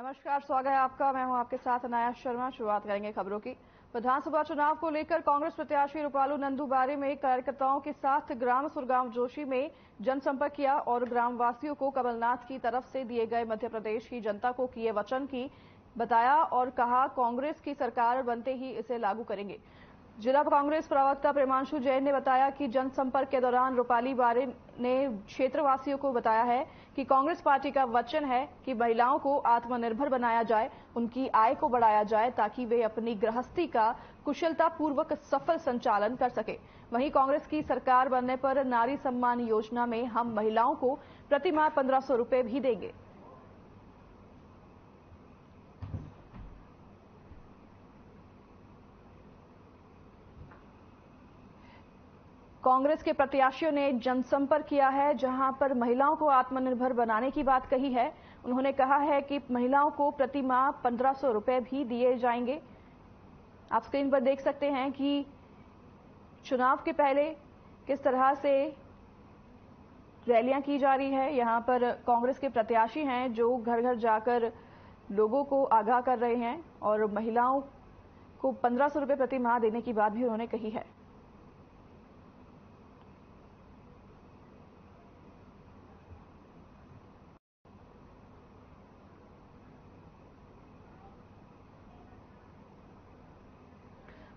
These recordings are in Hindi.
नमस्कार, स्वागत है आपका। मैं हूं आपके साथ अनाया शर्मा। शुरुआत करेंगे खबरों की। विधानसभा चुनाव को लेकर कांग्रेस प्रत्याशी रूपालू नंदूबारे में कार्यकर्ताओं के साथ ग्राम सुरगांव जोशी में जनसंपर्क किया और ग्रामवासियों को कमलनाथ की तरफ से दिए गए मध्य प्रदेश की जनता को किए वचन की बताया और कहा कांग्रेस की सरकार बनते ही इसे लागू करेंगे। जिला कांग्रेस प्रवक्ता प्रेमांशु जैन ने बताया कि जनसंपर्क के दौरान रूपाली बारे ने क्षेत्रवासियों को बताया है कि कांग्रेस पार्टी का वचन है कि महिलाओं को आत्मनिर्भर बनाया जाए, उनकी आय को बढ़ाया जाए ताकि वे अपनी गृहस्थी का कुशलतापूर्वक सफल संचालन कर सके। वहीं कांग्रेस की सरकार बनने पर नारी सम्मान योजना में हम महिलाओं को प्रति माह 1500 रुपए भी देंगे। कांग्रेस के प्रत्याशियों ने जनसंपर्क किया है, जहां पर महिलाओं को आत्मनिर्भर बनाने की बात कही है। उन्होंने कहा है कि महिलाओं को प्रति माह 1500 रुपए भी दिए जाएंगे। आप स्क्रीन पर देख सकते हैं कि चुनाव के पहले किस तरह से रैलियां की जा रही है। यहां पर कांग्रेस के प्रत्याशी हैं जो घर घर जाकर लोगों को आगाह कर रहे हैं और महिलाओं को 1500 रुपए प्रति माह देने की बात भी उन्होंने कही है।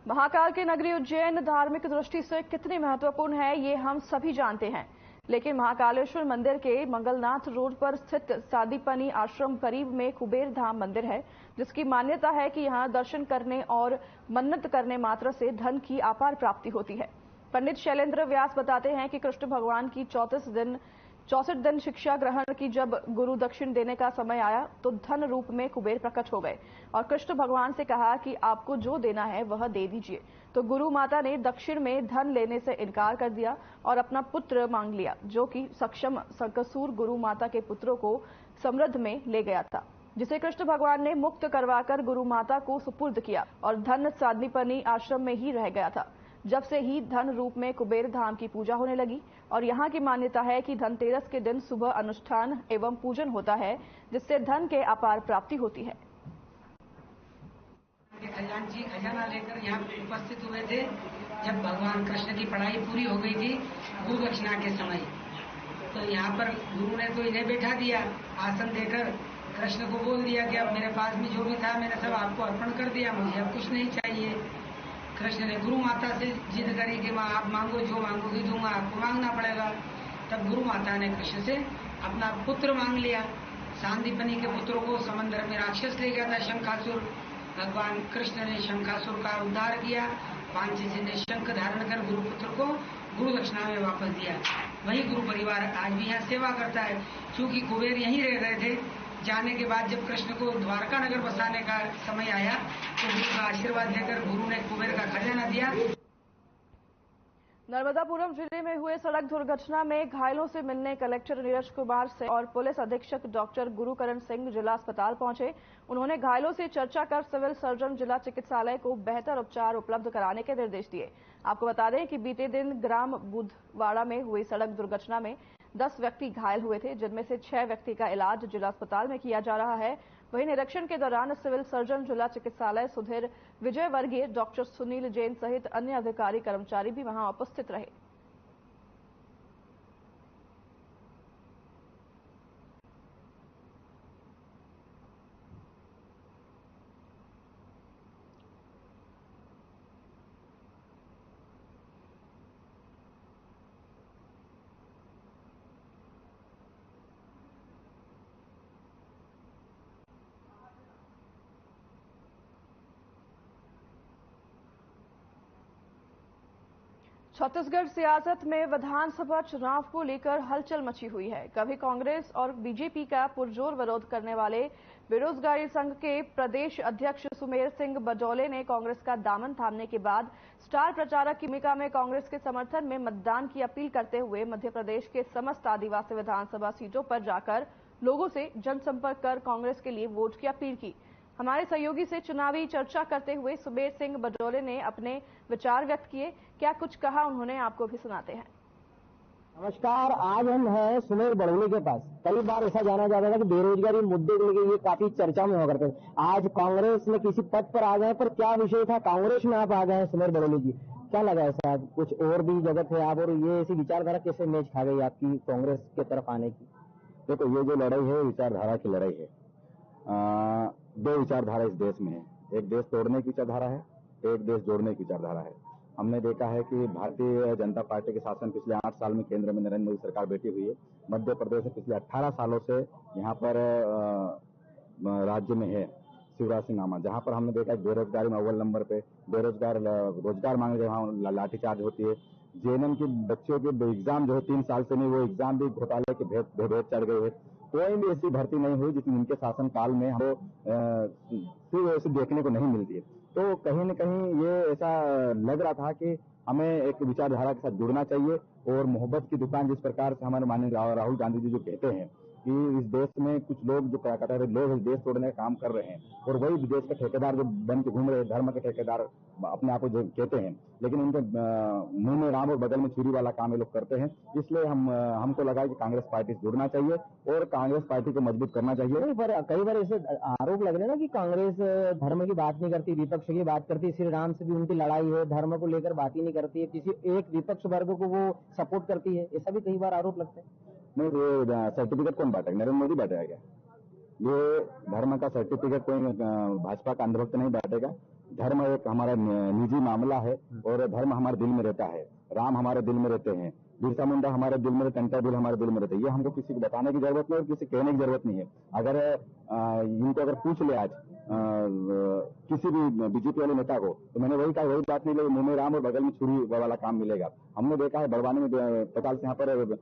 महाकाल की नगरी उज्जैन धार्मिक दृष्टि से कितनी महत्वपूर्ण है ये हम सभी जानते हैं, लेकिन महाकालेश्वर मंदिर के मंगलनाथ रोड पर स्थित सादीपनी आश्रम करीब में कुबेर धाम मंदिर है, जिसकी मान्यता है कि यहां दर्शन करने और मन्नत करने मात्र से धन की अपार प्राप्ति होती है। पंडित शैलेंद्र व्यास बताते हैं कि कृष्ण भगवान की 64 दिन शिक्षा ग्रहण की जब गुरु दक्षिण देने का समय आया तो धन रूप में कुबेर प्रकट हो गए और कृष्ण भगवान से कहा कि आपको जो देना है वह दे दीजिए। तो गुरु माता ने दक्षिण में धन लेने से इनकार कर दिया और अपना पुत्र मांग लिया, जो कि सक्षम संकसूर गुरु माता के पुत्रों को समृद्ध में ले गया था, जिसे कृष्ण भगवान ने मुक्त करवाकर गुरु माता को सुपुर्द किया और धन सादनीपनी आश्रम में ही रह गया था। जब से ही धन रूप में कुबेर धाम की पूजा होने लगी और यहाँ की मान्यता है कि धनतेरस के दिन सुबह अनुष्ठान एवं पूजन होता है, जिससे धन के अपार प्राप्ति होती है। खजांची खजाना लेकर यहाँ उपस्थित हुए थे जब भगवान कृष्ण की पढ़ाई पूरी हो गई थी गुरु दक्षिणा के समय। तो यहाँ पर गुरु ने तो इन्हें बैठा दिया, आसन देकर कृष्ण को बोल दिया कि अब मेरे पास में जो भी था मैंने सब आपको अर्पण कर दिया, मुझे अब कुछ नहीं चाहिए। कृष्ण ने गुरु माता से जिद करी कि माँ आप मांगो, जो मांगोगी दूंगा, आपको मांगना पड़ेगा। तब गुरु माता ने कृष्ण से अपना पुत्र मांग लिया। सांदीपनी के पुत्रों को समंदर में राक्षस ले गया था शंखासुर। भगवान कृष्ण ने शंखासुर का उद्धार किया। पांची जी ने शंख धारण कर गुरुपुत्र को गुरु दक्षिणा में वापस दिया। वही गुरु परिवार आज भी यहाँ सेवा करता है। क्योंकि कुबेर यहीं रह गए थे, जाने के बाद जब कृष्ण को द्वारका नगर बसाने का समय आया तो गुरु का आशीर्वाद लेकर गुरु ने कुबेर का खजाना दिया। नर्मदापुरम जिले में हुए सड़क दुर्घटना में घायलों से मिलने कलेक्टर नीरज कुमार सिंह और पुलिस अधीक्षक डॉक्टर गुरुकरण सिंह जिला अस्पताल पहुंचे। उन्होंने घायलों से चर्चा कर सिविल सर्जन जिला चिकित्सालय को बेहतर उपचार उपलब्ध कराने के निर्देश दिए। आपको बता दें कि बीते दिन ग्राम बुधवाड़ा में हुई सड़क दुर्घटना में 10 व्यक्ति घायल हुए थे, जिनमें से 6 व्यक्ति का इलाज जिला अस्पताल में किया जा रहा है। वहीं निरीक्षण के दौरान सिविल सर्जन जिला चिकित्सालय सुधीर विजयवर्गीय, डॉक्टर सुनील जैन सहित अन्य अधिकारी कर्मचारी भी वहां उपस्थित रहे। छत्तीसगढ़ सियासत में विधानसभा चुनाव को लेकर हलचल मची हुई है। कभी कांग्रेस और बीजेपी का पुरजोर विरोध करने वाले बेरोजगारी संघ के प्रदेश अध्यक्ष सुमेर सिंह बडोले ने कांग्रेस का दामन थामने के बाद स्टार प्रचारक की भूमिका में कांग्रेस के समर्थन में मतदान की अपील करते हुए मध्य प्रदेश के समस्त आदिवासी विधानसभा सीटों पर जाकर लोगों से जनसंपर्क कर कांग्रेस के लिए वोट की अपील की। हमारे सहयोगी से चुनावी चर्चा करते हुए सुमेर सिंह बडोले ने अपने विचार व्यक्त किए। क्या कुछ कहा उन्होंने, आपको भी सुनाते हैं। नमस्कार। आज हम हैं सुमेर बड़ोली के पास। कई बार ऐसा जाना जाता था कि बेरोजगारी मुद्दे को लेकर ये काफी चर्चा में हुआ करते थे। आज कांग्रेस में किसी पद पर आ गए, पर क्या विषय था, कांग्रेस में आप आ गए हैं सुमेर बड़ोली जी, क्या लगा ऐसा? कुछ और भी जगह थे आप, और ये ऐसी विचारधारा कैसे मेज खा गई आपकी कांग्रेस की तरफ आने की? देखो, ये जो लड़ाई है विचारधारा की लड़ाई है। दो विचारधारा इस देश में है। एक देश तोड़ने की विचारधारा है, एक देश जोड़ने की विचारधारा है। हमने देखा है कि भारतीय जनता पार्टी के शासन पिछले 8 साल में केंद्र में नरेंद्र मोदी सरकार बैठी हुई है। मध्य प्रदेश में पिछले 18 सालों से यहाँ पर राज्य में है शिवराज सिंह नामा, जहाँ पर हमने देखा बेरोजगारी में अव्वल नंबर पे, रोजगार मांगे वहाँ लाठीचार्ज होती है। जेएनएम की बच्चों के एग्जाम जो है 3 साल से नहीं, वो एग्जाम भी घोटाले के भेद चढ़ गए हैं। कोई भी ऐसी भर्ती नहीं हुई जिसमें इनके शासन काल में हमको फिर ऐसे देखने को नहीं मिलती है। तो कहीं न कहीं ये ऐसा लग रहा था कि हमें एक विचारधारा के साथ जुड़ना चाहिए, और मोहब्बत की दुकान जिस प्रकार से हमारे माननीय राहुल गांधी जी जो कहते हैं कि इस देश में कुछ लोग जो क्या कहते हैं, लोग इस देश तोड़ने का काम कर रहे हैं, और वही विदेश के ठेकेदार जो बन के घूम रहे हैं, धर्म के ठेकेदार अपने आप को जो कहते हैं, लेकिन उनके मुंह में राम और बगल में छुरी वाला काम ये लोग करते हैं। इसलिए हमको लगा कि कांग्रेस पार्टी से जुड़ना चाहिए और कांग्रेस पार्टी को मजबूत करना चाहिए। पर कई बार ऐसे आरोप लग रहे हैं ना कि कांग्रेस धर्म की बात नहीं करती, विपक्ष की बात करती, श्री राम से भी उनकी लड़ाई है, धर्म को लेकर बात ही नहीं करती है, किसी एक विपक्ष वर्ग को वो सपोर्ट करती है, ऐसा भी कई बार आरोप लगते हैं। नहीं, ये सर्टिफिकेट कौन बांटेगा? नरेंद्र मोदी बांटेगा क्या? ये धर्म का सर्टिफिकेट कोई भाजपा का अंधभक्त नहीं बांटेगा। धर्म एक हमारा निजी मामला है, और धर्म हमारे दिल में रहता है। राम हमारे दिल में रहते हैं, बिरसा मुंडा हमारे दिल में रहते हैं, टंटा बिल हमारे दिल में रहते हैं। ये हमको किसी को बताने की जरूरत नहीं और किसी कहने की जरूरत नहीं है। अगर इनको अगर पूछ ले आज किसी भी बीजेपी वाले नेता को, तो मैंने वही कहा, वही बात नहीं, मुंह में राम और बगल में छुरी वाला काम मिलेगा। हमने देखा है बड़वानी में 50 यहाँ पर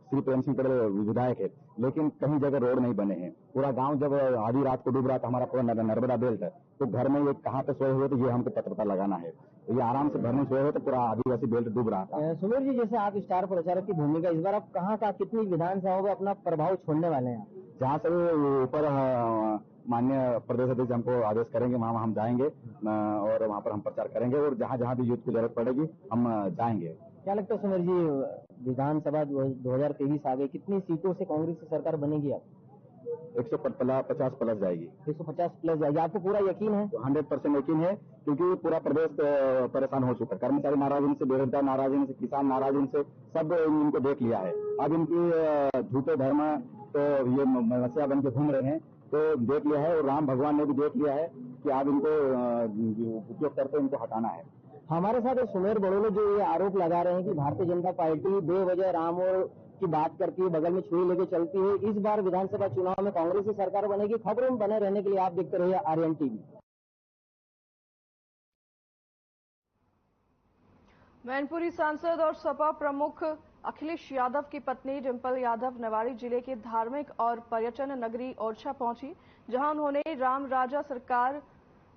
श्री प्रेम सिंह पटेल विधायक है, लेकिन कहीं जगह रोड नहीं बने हैं। पूरा गांव जब आधी रात को डूब रहा था, हमारा पूरा नर्मदा बेल्ट है, तो घर में ये कहाँ पे सोए हुए, तो ये हमको पता लगाना है। तो ये आराम से घर में सोए हुए, तो पूरा आदिवासी बेल्ट डूब रहा था। सुमेर जी, जैसे आप स्टार प्रचारक की भूमिका, इस बार आप कहाँ का कितनी विधानसभाओं में अपना प्रभाव छोड़ने वाले हैं? जहाँ से ऊपर माननीय प्रदेश अध्यक्ष हमको आदेश करेंगे, वहाँ हम जाएंगे और वहाँ पर हम प्रचार करेंगे, और जहाँ जहाँ भी यूथ की जरूरत पड़ेगी हम जाएंगे। क्या लगता है सुमेर जी, विधानसभा 2023 आ गई, कितनी सीटों से कांग्रेस की सरकार बनेगी? आप 150 प्लस जाएगी। 150 प्लस जाएगी, आपको पूरा यकीन है? 100% यकीन है, क्योंकि पूरा प्रदेश परेशान हो चुका है। कर्मचारी नाराज इनसे, बेरोजगार नाराज इनसे, किसान नाराज इनसे, सब इनको देख लिया है। अब इनकी झूठे धर्म तो ये मसीहा बन के घूम रहे हैं, तो देख लिया है, और राम भगवान ने भी देख लिया है कि आप इनको उपयोग करते इनको हटाना है। हमारे साथ सुमेर बड़ोले जो ये आरोप लगा रहे हैं कि भारतीय जनता पार्टी बेवजह राम और की बात करती है, बगल में छुरी लेके चलती है। इस बार विधानसभा चुनाव में कांग्रेस की सरकार बनेगी। खबरों में बने रहने के लिए आप देखते रहिए आर्यन टीवी। मैनपुरी सांसद और सपा प्रमुख अखिलेश यादव की पत्नी डिंपल यादव निवाड़ी जिले के धार्मिक और पर्यटन नगरी ओरछा पहुंची, जहां उन्होंने राम राजा सरकार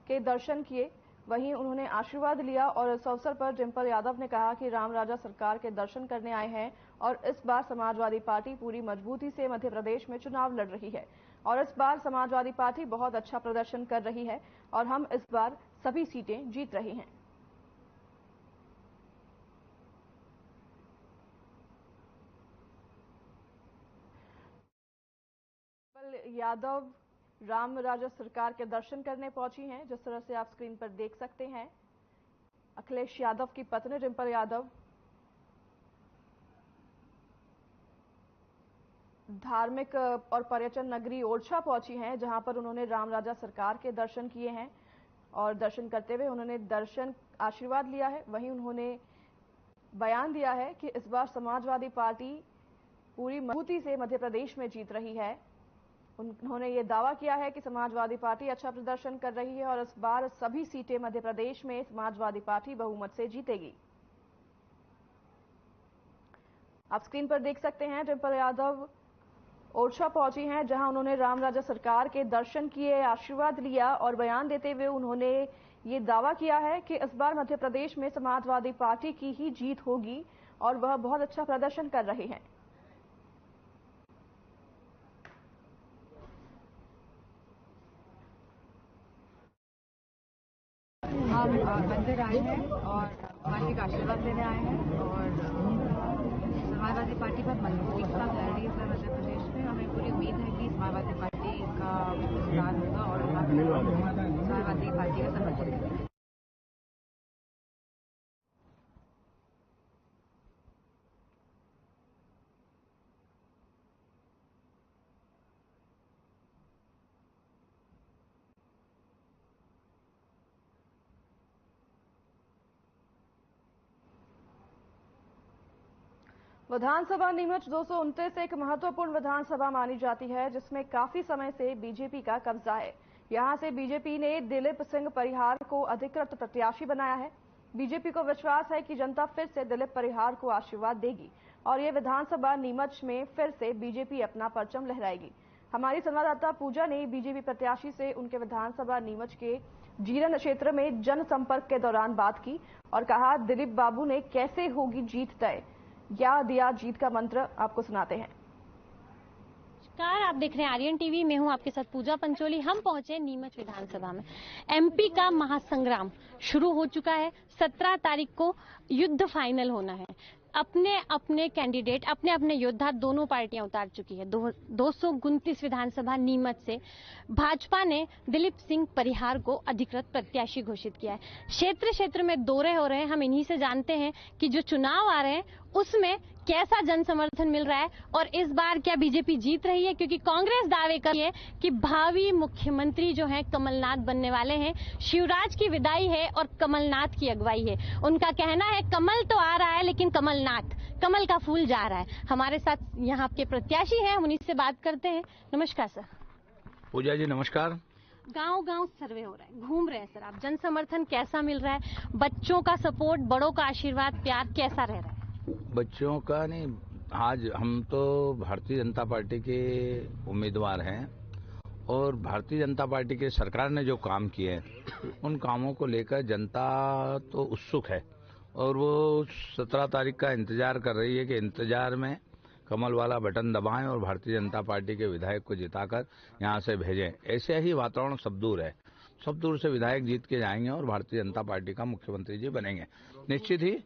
के दर्शन किए। वहीं उन्होंने आशीर्वाद लिया, और इस अवसर पर डिंपल यादव ने कहा कि राम राजा सरकार के दर्शन करने आए हैं, और इस बार समाजवादी पार्टी पूरी मजबूती से मध्य प्रदेश में चुनाव लड़ रही है, और इस बार समाजवादी पार्टी बहुत अच्छा प्रदर्शन कर रही है, और हम इस बार सभी सीटें जीत रहे हैं। यादव राम राजा सरकार के दर्शन करने पहुंची हैं, जिस तरह से आप स्क्रीन पर देख सकते हैं। अखिलेश यादव की पत्नी डिंपल यादव धार्मिक और पर्यटन नगरी ओरछा पहुंची हैं, जहां पर उन्होंने राम राजा सरकार के दर्शन किए हैं, और दर्शन करते हुए उन्होंने आशीर्वाद लिया है। वहीं उन्होंने बयान दिया है कि इस बार समाजवादी पार्टी पूरी मजबूती से मध्य प्रदेश में जीत रही है। उन्होंने ये दावा किया है कि समाजवादी पार्टी अच्छा प्रदर्शन कर रही है, और इस बार सभी सीटें मध्य प्रदेश में समाजवादी पार्टी बहुमत से जीतेगी। आप स्क्रीन पर देख सकते हैं डिंपल यादव ओरछा पहुंची हैं, जहां उन्होंने राम राजा सरकार के दर्शन किए, आशीर्वाद लिया, और बयान देते हुए उन्होंने ये दावा किया है कि इस बार मध्य प्रदेश में समाजवादी पार्टी की ही जीत होगी, और वह बहुत अच्छा प्रदर्शन कर रहे हैं। हम मंदिर आए हैं और माँ जी का आशीर्वाद लेने आए हैं, और समाजवादी पार्टी पर मजबूती के साथ लड़ रही है सर मध्य प्रदेश में। हमें पूरी उम्मीद है कि समाजवादी पार्टी का विस्तार होगा और समाजवादी पार्टी का समर्थन करेंगे। विधानसभा नीमच 229 एक महत्वपूर्ण विधानसभा मानी जाती है, जिसमें काफी समय से बीजेपी का कब्जा है। यहां से बीजेपी ने दिलीप सिंह परिहार को अधिकृत प्रत्याशी बनाया है। बीजेपी को विश्वास है कि जनता फिर से दिलीप परिहार को आशीर्वाद देगी और ये विधानसभा नीमच में फिर से बीजेपी अपना परचम लहराएगी। हमारी संवाददाता पूजा ने बीजेपी प्रत्याशी से उनके विधानसभा नीमच के जीरन क्षेत्र में जनसंपर्क के दौरान बात की और कहा, दिलीप बाबू ने कैसे होगी जीत तय, या दिया जीत का मंत्र। आपको सुनाते हैं। नमस्कार, आप देख रहे हैं आर्यन टीवी। मैं हूं आपके साथ पूजा पंचोली। हम पहुंचे नीमच विधानसभा में। एमपी का महासंग्राम शुरू हो चुका है। 17 तारीख को युद्ध फाइनल होना है। अपने अपने कैंडिडेट, अपने अपने योद्धा दोनों पार्टियां उतार चुकी है। 229 विधानसभा नीमच से भाजपा ने दिलीप सिंह परिहार को अधिकृत प्रत्याशी घोषित किया है। क्षेत्र क्षेत्र में दौरे हो रहे हैं। हम इन्हीं से जानते हैं कि जो चुनाव आ रहे हैं उसमें कैसा जन समर्थन मिल रहा है और इस बार क्या बीजेपी जीत रही है, क्योंकि कांग्रेस दावे कर रही है कि भावी मुख्यमंत्री जो हैं कमलनाथ बनने वाले हैं। शिवराज की विदाई है और कमलनाथ की अगुवाई है। उनका कहना है कमल तो आ रहा है लेकिन कमल का फूल जा रहा है। हमारे साथ यहाँ के प्रत्याशी हैं, उन्हीं से बात करते हैं। नमस्कार सर। पूजा जी नमस्कार। गांव-गांव सर्वे हो रहा है, घूम रहे हैं सर आप, जन समर्थन कैसा मिल रहा है? बच्चों का सपोर्ट, बड़ों का आशीर्वाद, प्यार कैसा रह रहा है? बच्चों का नहीं, आज हम तो भारतीय जनता पार्टी के उम्मीदवार हैं और भारतीय जनता पार्टी के सरकार ने जो काम किए हैं उन कामों को लेकर जनता तो उत्सुक है और वो 17 तारीख का इंतजार कर रही है कि इंतजार में कमल वाला बटन दबाएं और भारतीय जनता पार्टी के विधायक को जिताकर यहां से भेजें। ऐसे ही वातावरण सब दूर है। सब दूर से विधायक जीत के जाएंगे और भारतीय जनता पार्टी का मुख्यमंत्री जी बनेंगे। निश्चित ही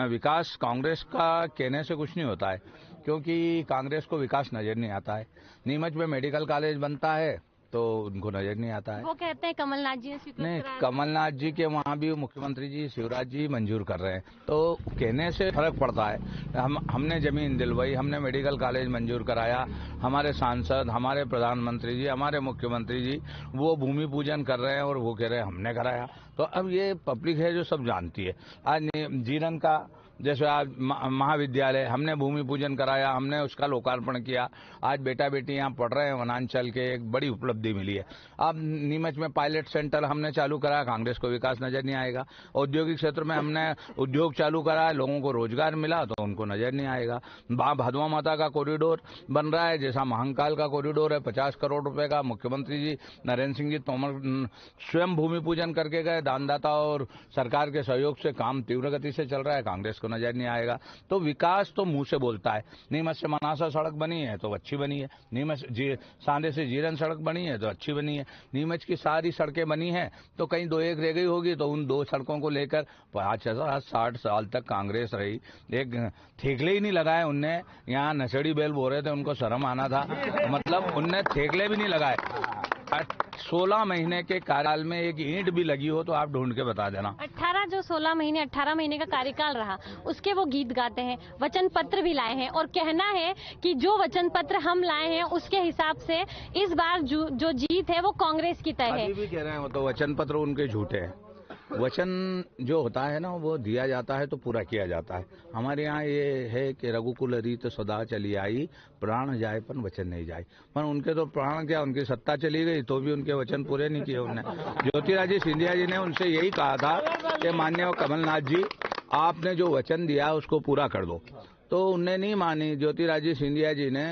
विकास कांग्रेस का कहने से कुछ नहीं होता है, क्योंकि कांग्रेस को विकास नजर नहीं आता है। नीमच में मेडिकल कॉलेज बनता है तो उनको नजर नहीं आता है। वो कहते हैं कमलनाथ जी ने स्वीकृत नहीं, कराया। कमलनाथ जी के वहाँ भी मुख्यमंत्री जी शिवराज जी मंजूर कर रहे हैं, तो कहने से फर्क पड़ता है। हमने जमीन दिलवाई, हमने मेडिकल कॉलेज मंजूर कराया, हमारे सांसद, हमारे प्रधानमंत्री जी, हमारे मुख्यमंत्री जी वो भूमि पूजन कर रहे हैं और वो कह रहे हैं हमने कराया। तो अब ये पब्लिक है जो सब जानती है। आज जीरन का जैसे आज महाविद्यालय हमने भूमि पूजन कराया, हमने उसका लोकार्पण किया। आज बेटा बेटी यहाँ पढ़ रहे हैं वनांचल के, एक बड़ी उपलब्धि मिली है। अब नीमच में पायलट सेंटर हमने चालू कराया, कांग्रेस को विकास नजर नहीं आएगा। औद्योगिक क्षेत्र में हमने उद्योग चालू कराया, लोगों को रोजगार मिला तो उनको नजर नहीं आएगा। भादवा माता का कॉरिडोर बन रहा है, जैसा महाकाल का कॉरिडोर है, 50 करोड़ रुपए का। मुख्यमंत्री जी नरेंद्र सिंह जी तोमर स्वयं भूमि पूजन करके गए। दानदाता और सरकार के सहयोग से काम तीव्र गति से चल रहा है, कांग्रेस को नजर नहीं आएगा। तो विकास तो मुंह से बोलता है। नीमच से मनासा सड़क बनी है तो अच्छी बनी है, नीमच सांदे से जीरन सड़क बनी है तो अच्छी बनी है। नीमच की सारी सड़कें बनी है तो कहीं 2-1 रह गई होगी, तो उन 2 सड़कों को लेकर 50-60 साल तक कांग्रेस रही। एक ठेकले ही नहीं लगाए उनने। यहाँ नशेड़ी बैल बोल रहे थे, उनको शर्म आना था। मतलब उनने ठेकले भी नहीं लगाए। 16 महीने के कार्यकाल में एक ईंट भी लगी हो तो आप ढूंढ के बता देना। 18 महीने का कार्यकाल रहा, उसके वो गीत गाते हैं, वचन पत्र भी लाए हैं और कहना है कि जो वचन पत्र हम लाए हैं उसके हिसाब से इस बार जो जीत है वो कांग्रेस की तय है। अभी भी कह रहे हैं तो वचन पत्र उनके झूठे हैं। वचन जो होता है ना वो दिया जाता है तो पूरा किया जाता है। हमारे यहाँ ये है कि रघुकुल रीत सदा चली आई, प्राण जाए पर वचन नहीं जाए। पर उनके तो प्राण क्या, उनकी सत्ता चली गई तो भी उनके वचन पूरे नहीं किए उन्होंने। ज्योतिरादित्य सिंधिया जी ने उनसे यही कहा था कि माननीय कमलनाथ जी आपने जो वचन दिया उसको पूरा कर दो, तो उनने नहीं मानी। ज्योतिरादित्य सिंधिया जी ने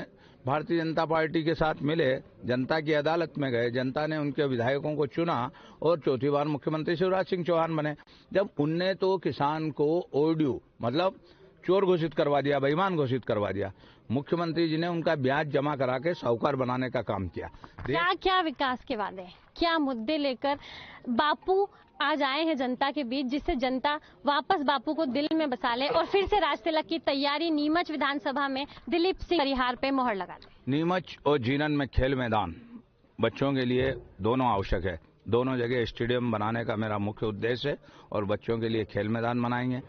भारतीय जनता पार्टी के साथ मिले, जनता की अदालत में गए, जनता ने उनके विधायकों को चुना और चौथी बार मुख्यमंत्री शिवराज सिंह चौहान बने। जब उनने तो किसान को ओड्यू मतलब चोर घोषित करवा दिया, बेईमान घोषित करवा दिया। मुख्यमंत्री जी ने उनका ब्याज जमा करा के साहूकार बनाने का काम किया। क्या क्या विकास के वादे, क्या मुद्दे लेकर बापू आज आए हैं जनता के बीच, जिससे जनता वापस बापू को दिल में बसा ले और फिर से राजतिलक की तैयारी नीमच विधानसभा में दिलीप सिंह परिहार पे मोहर लगा दे। नीमच और जीनन में खेल मैदान बच्चों के लिए दोनों आवश्यक है। दोनों जगह स्टेडियम बनाने का मेरा मुख्य उद्देश्य है और बच्चों के लिए खेल मैदान बनाएंगे।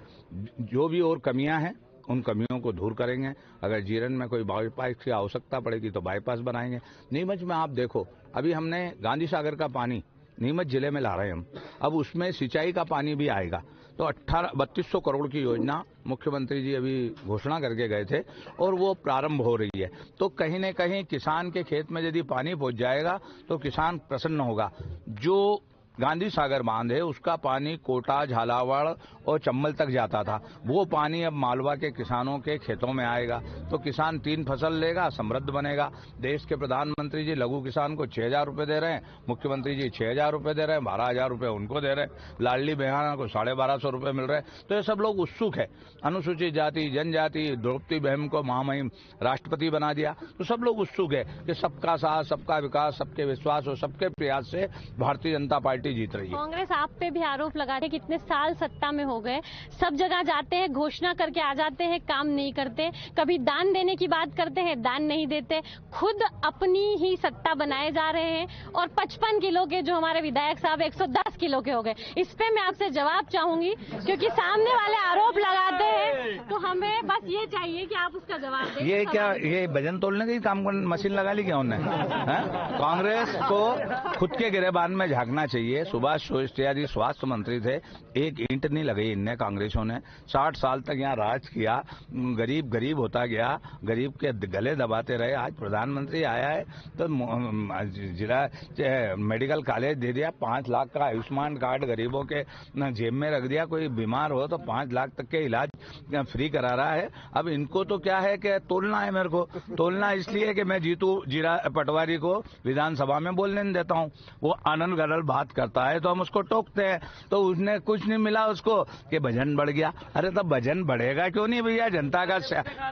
जो भी और कमियां हैं उन कमियों को दूर करेंगे। अगर जीरन में कोई बाईपास की आवश्यकता पड़ेगी तो बाईपास बनाएंगे। नीमच में आप देखो, अभी हमने गांधी सागर का पानी नीमच जिले में ला रहे हैं हम, अब उसमें सिंचाई का पानी भी आएगा। तो 3200 करोड़ की योजना मुख्यमंत्री जी अभी घोषणा करके गए थे और वो प्रारंभ हो रही है। तो कहीं न कहीं किसान के खेत में यदि पानी पहुंच जाएगा तो किसान प्रसन्न होगा। जो गांधी सागर बांध है उसका पानी कोटा, झालावाड़ और चंबल तक जाता था, वो पानी अब मालवा के किसानों के खेतों में आएगा तो किसान 3 फसल लेगा, समृद्ध बनेगा। देश के प्रधानमंत्री जी लघु किसान को 6,000 रुपए दे रहे हैं, मुख्यमंत्री जी 6,000 रुपए दे रहे हैं, 12,000 रुपए उनको दे रहे हैं, लाडली बहना को 1250 रुपए मिल रहे हैं। तो ये सब लोग उत्सुक है। अनुसूचित जाति जनजाति द्रौपदी बहन को महामहिम राष्ट्रपति बना दिया, तो सब लोग उत्सुक है कि सबका साथ, सबका विकास, सबके विश्वास और सबके प्रयास से भारतीय जनता पार्टी जीत रही है। कांग्रेस आप पे भी आरोप लगाते हैं कि इतने साल सत्ता में हो गए, सब जगह जाते हैं, घोषणा करके आ जाते हैं, काम नहीं करते। कभी दान देने की बात करते हैं, दान नहीं देते, खुद अपनी ही सत्ता बनाए जा रहे हैं और 55 किलो के जो हमारे विधायक साहब 110 किलो के हो गए। इस पे मैं आपसे जवाब चाहूंगी क्योंकि सामने वाले आरोप लगाते हैं, तो हमें बस ये चाहिए कि आप उसका जवाब दें। ये क्या, ये वजन तोलने की काम मशीन लगा ली क्या उन्होंने? कांग्रेस को खुद के गिरेबान में झांकना चाहिए। सुभाष चौरसिया जी स्वास्थ्य मंत्री थे, एक ईंट नहीं लगाई इनने कांग्रेसों ने। 60 साल तक यहाँ राज किया, गरीब गरीब होता गया, गरीब के गले दबाते रहे। आज प्रधानमंत्री आया है तो जिला मेडिकल कॉलेज दे दिया, 5 लाख का आयुष्मान कार्ड गरीबों के जेब में रख दिया। कोई बीमार हो तो 5 लाख तक के इलाज फ्री करा रहा है। अब इनको तो क्या है कि तोलना है, मेरे को तोलना इसलिए कि मैं जीतू जीरा पटवारी को विधानसभा में बोलने नहीं देता हूँ। वो आनंद गरल बात करता है तो हम उसको टोकते हैं, तो उसने कुछ नहीं मिला उसको कि वजन बढ़ गया। अरे तब वजन बढ़ेगा क्यों नहीं भैया? जनता का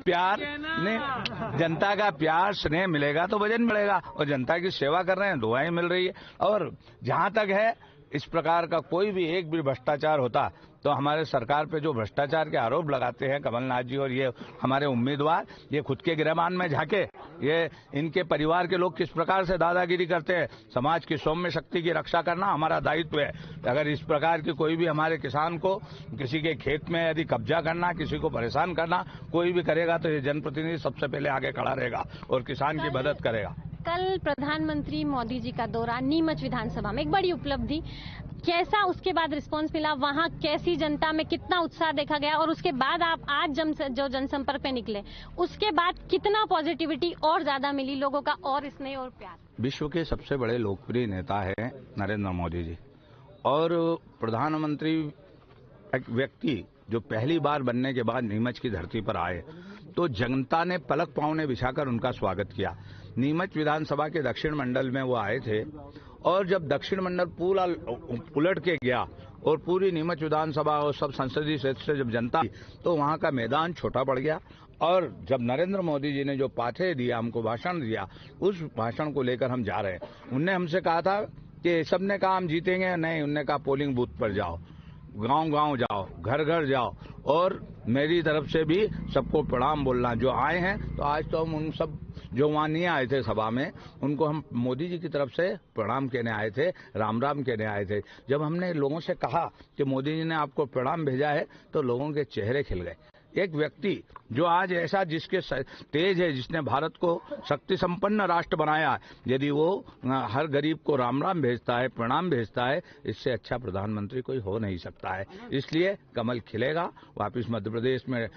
प्यार नहीं, जनता का प्यार स्नेह मिलेगा तो वजन बढ़ेगा। और जनता की सेवा कर रहे हैं, दुआएं मिल रही है। और जहां तक है इस प्रकार का कोई भी एक भी भ्रष्टाचार होता तो हमारे सरकार पे जो भ्रष्टाचार के आरोप लगाते हैं कमलनाथ जी और ये हमारे उम्मीदवार, ये खुद के गिरेबान में झांके, ये इनके परिवार के लोग किस प्रकार से दादागिरी करते हैं। समाज की सौम्य शक्ति की रक्षा करना हमारा दायित्व है। अगर इस प्रकार की कोई भी हमारे किसान को किसी के खेत में यदि कब्जा करना, किसी को परेशान करना कोई भी करेगा तो ये जनप्रतिनिधि सबसे पहले आगे खड़ा रहेगा और किसान की मदद करेगा। कल प्रधानमंत्री मोदी जी का दौरा नीमच विधानसभा में, एक बड़ी उपलब्धि, कैसा उसके बाद रिस्पांस मिला? वहां कैसी जनता में कितना उत्साह देखा गया? और उसके बाद आप आज जो जनसंपर्क पे निकले उसके बाद कितना पॉजिटिविटी और ज्यादा मिली लोगों का और स्नेह और प्यार? विश्व के सबसे बड़े लोकप्रिय नेता है नरेंद्र मोदी जी और प्रधानमंत्री एक व्यक्ति जो पहली बार बनने के बाद नीमच की धरती पर आए तो जनता ने पलक पाँव बिछाकर उनका स्वागत किया। नीमच विधानसभा के दक्षिण मंडल में वो आए थे और जब दक्षिण मंडल पूरा उलट के गया और पूरी नीमच विधानसभा और सब संसदीय क्षेत्र से जब जनता तो वहां का मैदान छोटा पड़ गया। और जब नरेंद्र मोदी जी ने जो पाठे दिया, हमको भाषण दिया, उस भाषण को लेकर हम जा रहे हैं। उनने हमसे कहा था कि सबने कहा हम जीतेंगे, नहीं, उनने कहा पोलिंग बूथ पर जाओ, गांव-गांव जाओ, घर घर जाओ और मेरी तरफ से भी सबको प्रणाम बोलना। जो आए हैं तो आज तो हम उन सब जो वहां नहीं आए थे सभा में उनको हम मोदी जी की तरफ से प्रणाम कहने आए थे, राम राम कहने आए थे। जब हमने लोगों से कहा कि मोदी जी ने आपको प्रणाम भेजा है तो लोगों के चेहरे खिल गए। एक व्यक्ति जो आज ऐसा जिसके तेज है, जिसने भारत को शक्ति संपन्न राष्ट्र बनाया, यदि वो हर गरीब को राम राम भेजता है, प्रणाम भेजता है, इससे अच्छा प्रधानमंत्री कोई हो नहीं सकता है। इसलिए कमल खिलेगा, वापिस मध्य प्रदेश में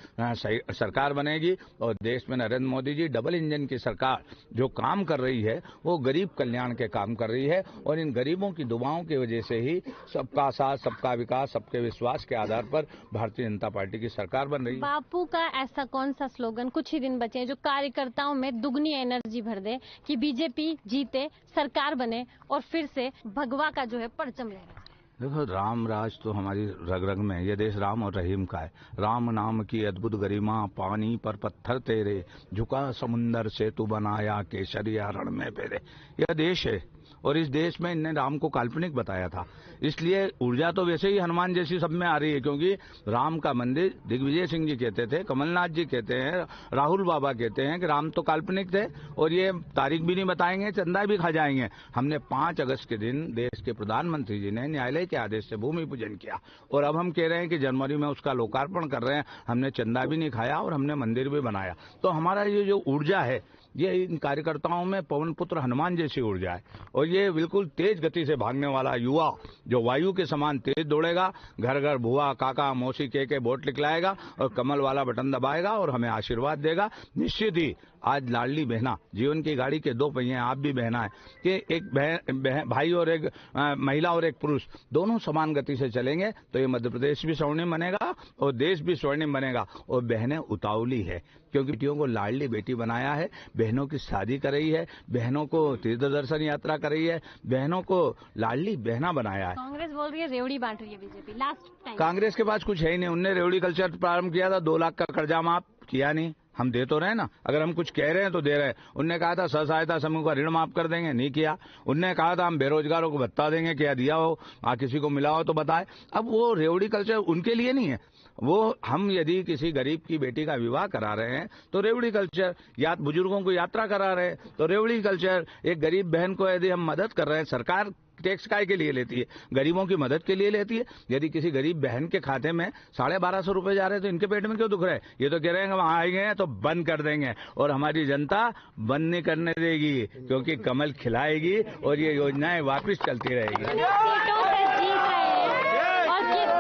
सरकार बनेगी और देश में नरेंद्र मोदी जी डबल इंजन की सरकार जो काम कर रही है वो गरीब कल्याण के काम कर रही है और इन गरीबों की दुआओं की वजह से ही सबका साथ, सबका विकास, सबके विश्वास के आधार पर भारतीय जनता पार्टी की सरकार बन रही है। बापू का ऐसा कौन सा स्लोगन, कुछ ही दिन बचे हैं, जो कार्यकर्ताओं में दुगनी एनर्जी भर दे कि बीजेपी जीते, सरकार बने और फिर से भगवा का जो है परचम लहराए? देखो, राम राज तो हमारी रग रग में है। ये देश राम और रहीम का है। राम नाम की अद्भुत गरिमा, पानी पर पत्थर तेरे, झुका समुंदर से तू बनाया, केसरिया रण में पेरे। यह देश है और इस देश में इनने राम को काल्पनिक बताया था। इसलिए ऊर्जा तो वैसे ही हनुमान जैसी सब में आ रही है, क्योंकि राम का मंदिर दिग्विजय सिंह जी कहते थे, कमलनाथ जी कहते हैं, राहुल बाबा कहते हैं कि राम तो काल्पनिक थे और ये तारीख भी नहीं बताएंगे, चंदा भी खा जाएंगे। हमने 5 अगस्त के दिन देश के प्रधानमंत्री जी ने न्यायालय के आदेश से भूमि पूजन किया और अब हम कह रहे हैं कि जनवरी में उसका लोकार्पण कर रहे हैं। हमने चंदा भी नहीं खाया और हमने मंदिर भी बनाया। तो हमारा ये जो ऊर्जा है, ये इन कार्यकर्ताओं में पवन पुत्र हनुमान जैसी ऊर्जा है और ये बिल्कुल तेज गति से भागने वाला युवा जो वायु के समान तेज दौड़ेगा, घर घर बुआ काका मौसी के वोट लिखलाएगा और कमल वाला बटन दबाएगा और हमें आशीर्वाद देगा। निश्चित ही आज लाडली बहना, जीवन की गाड़ी के 2 पहिए, आप भी बहना है कि एक भाई और एक महिला और एक पुरुष दोनों समान गति से चलेंगे तो ये मध्य प्रदेश भी स्वर्णिम बनेगा और देश भी स्वर्णिम बनेगा। और बहनें उतावली है क्योंकि बेटियों को लाडली बेटी बनाया है, बहनों की शादी कर रही है, बहनों को तीर्थ दर्शन यात्रा कर रही है, बहनों को लाडली बहना बनाया है। कांग्रेस बोल रही है रेवड़ी बांट रही है बीजेपी। लास्ट टाइम कांग्रेस के पास कुछ है ही नहीं। उनने रेवड़ी कल्चर प्रारंभ किया था, 2 लाख का कर्जा माफ किया नहीं। हम दे तो रहे ना, अगर हम कुछ कह रहे हैं तो दे रहे हैं। उनने कहा था स्व सहायता समूह का ऋण माफ कर देंगे, नहीं किया। उनने कहा था हम बेरोजगारों को भत्ता देंगे, क्या दिया हो? किसी को मिला हो तो बताए। अब वो रेवड़ी कल्चर उनके लिए नहीं है, वो हम यदि किसी गरीब की बेटी का विवाह करा रहे हैं तो रेवड़ी कल्चर, या बुजुर्गों को यात्रा करा रहे हैं तो रेवड़ी कल्चर, एक गरीब बहन को यदि हम मदद कर रहे हैं, सरकार टैक्स काय के लिए लेती है? गरीबों की मदद के लिए लेती है। यदि किसी गरीब बहन के खाते में 1250 रुपए जा रहे हैं तो इनके पेट में क्यों दुख रहे हैं? ये तो कह रहे हैं कि वहां आएंगे तो बंद कर देंगे और हमारी जनता बंद नहीं करने देगी क्योंकि कमल खिलाएगी और ये योजनाएं वापिस चलती रहेगी।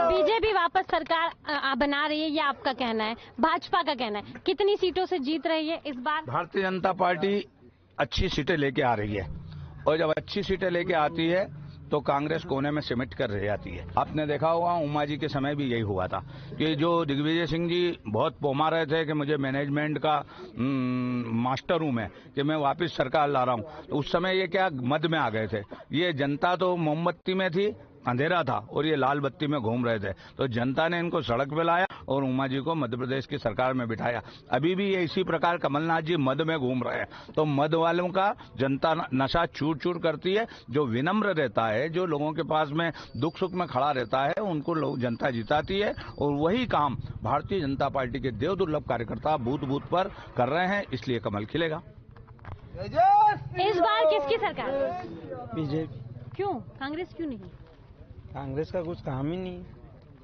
बीजेपी वापस सरकार बना रही है, ये आपका कहना है, भाजपा का कहना है। कितनी सीटों से जीत रही है इस बार? भारतीय जनता पार्टी अच्छी सीटें लेके आ रही है और जब अच्छी सीटें लेके आती है तो कांग्रेस कोने में सिमट कर रह जाती है। आपने देखा होगा उमा जी के समय भी यही हुआ था कि जो दिग्विजय सिंह जी बहुत पोमा रहे थे कि मुझे मैनेजमेंट का मास्टर हूं मैं, कि मैं वापस सरकार ला रहा हूं, तो उस समय ये क्या मद में आ गए थे। ये जनता तो मोमबत्ती में थी, अंधेरा था और ये लाल बत्ती में घूम रहे थे, तो जनता ने इनको सड़क पे लाया और उमा जी को मध्य प्रदेश की सरकार में बिठाया। अभी भी ये इसी प्रकार कमलनाथ जी मद में घूम रहे हैं। तो मद वालों का जनता नशा चूर चूर करती है। जो विनम्र रहता है, जो लोगों के पास में दुख सुख में खड़ा रहता है, उनको लोग जनता जिताती है और वही काम भारतीय जनता पार्टी के देव दुर्लभ कार्यकर्ता बूथ बूथ पर कर रहे हैं, इसलिए कमल खिलेगा। इस बार किसकी सरकार? बीजेपी। क्यों? कांग्रेस क्यों नहीं? कांग्रेस का कुछ काम ही नहीं,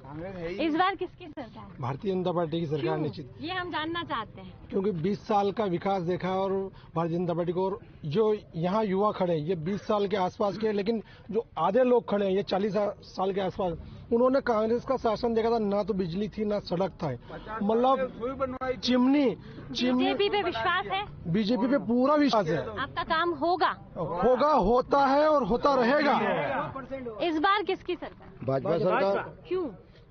कांग्रेस है ही। इस बार किसकी सरकार? भारतीय जनता पार्टी की सरकार क्यों? निश्चित। ये हम जानना चाहते हैं। क्योंकि 20 साल का विकास देखा और भारतीय जनता पार्टी को, और जो यहाँ युवा खड़े हैं ये 20 साल के आसपास के, लेकिन जो आधे लोग खड़े हैं ये 40 साल के आसपास, उन्होंने कांग्रेस का शासन देखा था, ना तो बिजली थी ना सड़क था, मतलब चिमनी। बीजेपी पे विश्वास है? बीजेपी पे पूरा विश्वास है। आपका काम होगा? होता है और होता रहेगा। इस बार किसकी सरकार? भाजपा सरकार। क्यों?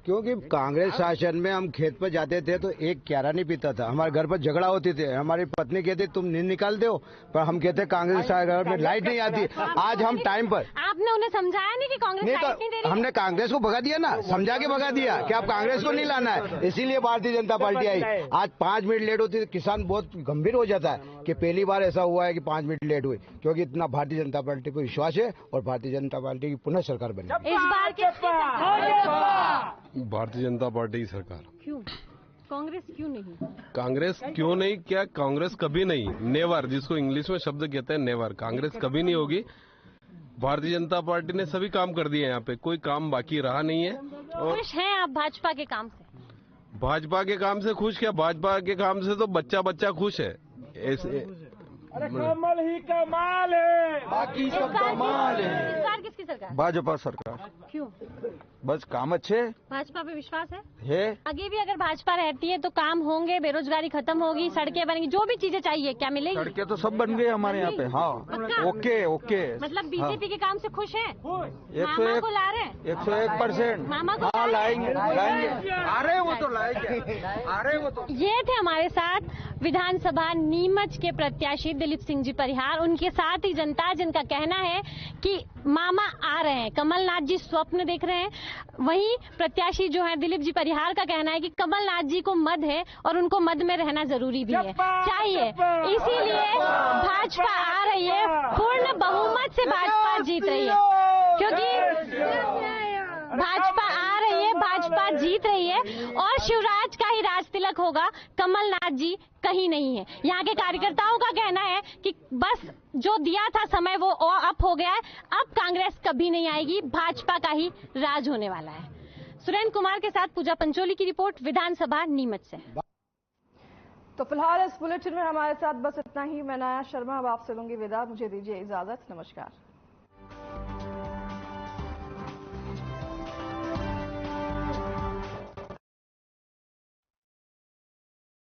क्योंकि कांग्रेस शासन में हम खेत पर जाते थे तो एक क्यारा नहीं पीता था, हमारे घर पर झगड़ा होती थी, हमारी पत्नी कहती तुम नींद निकाल दो, पर हम कहते कांग्रेस घर में लाइट नहीं आती। आज हम टाइम पर, आपने उन्हें समझाया नहीं कि कांग्रेस नहीं लाइट नहीं दे तो रही? हमने कांग्रेस को भगा दिया ना, समझा के भगा दिया कि आप कांग्रेस को नहीं लाना है, इसीलिए भारतीय जनता पार्टी आई। आज 5 मिनट लेट होती तो किसान बहुत गंभीर हो जाता है कि पहली बार ऐसा हुआ है कि 5 मिनट लेट हुई, क्योंकि इतना भारतीय जनता पार्टी पर विश्वास है और भारतीय जनता पार्टी की पुनः सरकार बनी। इस बार किसकी सरकार? भारतीय जनता पार्टी की सरकार। क्यों? कांग्रेस क्यों नहीं? कांग्रेस क्यों नहीं? क्या कांग्रेस कभी नहीं, नेवर, जिसको इंग्लिश में शब्द कहते हैं नेवर, कांग्रेस कभी नहीं होगी। भारतीय जनता पार्टी ने सभी काम कर दिए, यहाँ पे कोई काम बाकी रहा नहीं है। और खुश हैं आप भाजपा के काम से? भाजपा के काम से खुश? क्या भाजपा के काम से तो बच्चा खुश है। ऐसे कमल ही कमाल है, बाकी सब कमाल है। इस बार किसकी सरकार? भाजपा सरकार। क्यों? बस काम अच्छे भाजपा पे विश्वास है। आगे भी अगर भाजपा रहती है तो काम होंगे, बेरोजगारी खत्म होगी, सड़कें बनेंगी, जो भी चीजें चाहिए क्या मिलेगी? सड़कें तो सब बन गई हमारे यहाँ पे। हाँ, ओके ओके। मतलब बीजेपी के काम से खुश हैं? 101 को ला रहे हैं? 101%। मामा को हाँ लाएंगे लाएंगे। अरे वो तो लाएंगे। अरे वो तो। ये थे हमारे साथ विधानसभा नीमच के प्रत्याशी दिलीप सिंह जी परिहार। उनके साथ ही जनता जिनका कहना है कि मामा आ रहे हैं, कमलनाथ जी स्वप्न देख रहे हैं। वहीं प्रत्याशी जो है दिलीप जी परिहार का कहना है कि कमलनाथ जी को मद है और उनको मद में रहना जरूरी भी है, चाहिए। इसीलिए भाजपा आ रही है, पूर्ण बहुमत से भाजपा जीत रही है, क्योंकि भाजपा आ रही है, भाजपा जीत रही है और शिवराज का ही राज तिलक होगा, कमलनाथ जी कहीं नहीं है। यहाँ के कार्यकर्ताओं का कहना है कि बस जो दिया था समय वो अप हो गया है, अब कांग्रेस कभी नहीं आएगी, भाजपा का ही राज होने वाला है। सुरेंद्र कुमार के साथ पूजा पंचोली की रिपोर्ट, विधानसभा नीमच से। तो फिलहाल इस बुलेटिन में हमारे साथ बस इतना ही। मैं नाया शर्मा अब आपसे लूंगी विदा, मुझे दीजिए इजाजत, नमस्कार।